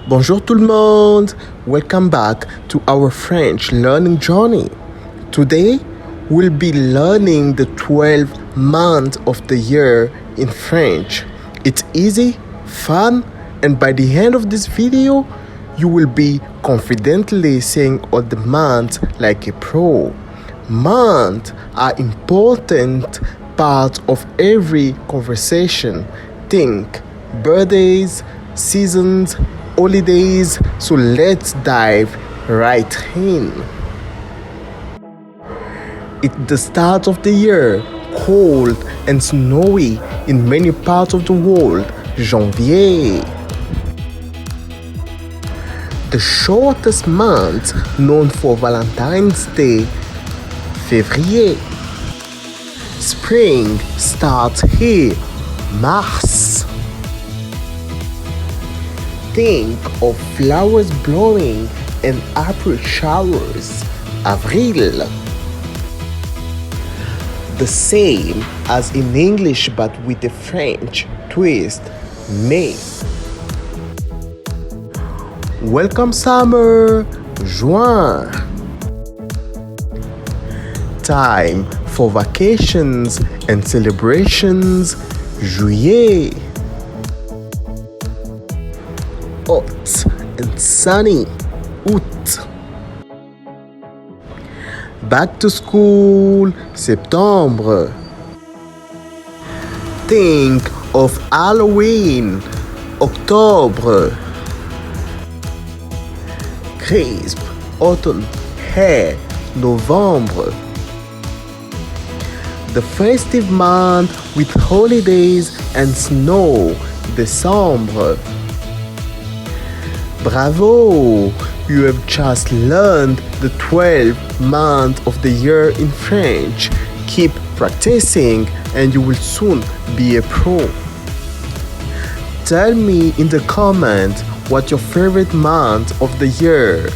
Bonjour tout le monde! Welcome back to our French learning journey. Today, we'll be learning the 12 months of the year in French. It's easy, fun, and by the end of this video, you will be confidently saying all the months like a pro. Months are important part of every conversation. Think birthdays, seasons, holidays. So let's dive right in. It's the start of the year, cold and snowy in many parts of the world. Janvier. The shortest month known for Valentine's Day, Février. Spring starts here, Mars. Think of flowers blowing and April showers, Avril. The same as in English but with a French twist, May. Welcome summer, Juin. Time for vacations and celebrations, Juillet. Hot and sunny, Août. Back to school, Septembre. Think of Halloween, Octobre. Crisp, autumn, hair, Novembre. The festive month with holidays and snow, Décembre. Bravo! You have just learned the 12th month of the year in French. Keep practicing and you will soon be a pro. Tell me in the comments what your favorite month of the year.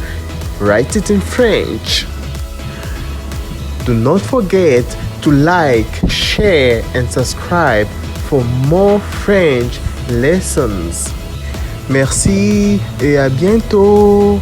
Write it in French. Do not forget to like, share and subscribe for more French lessons. Merci et à bientôt.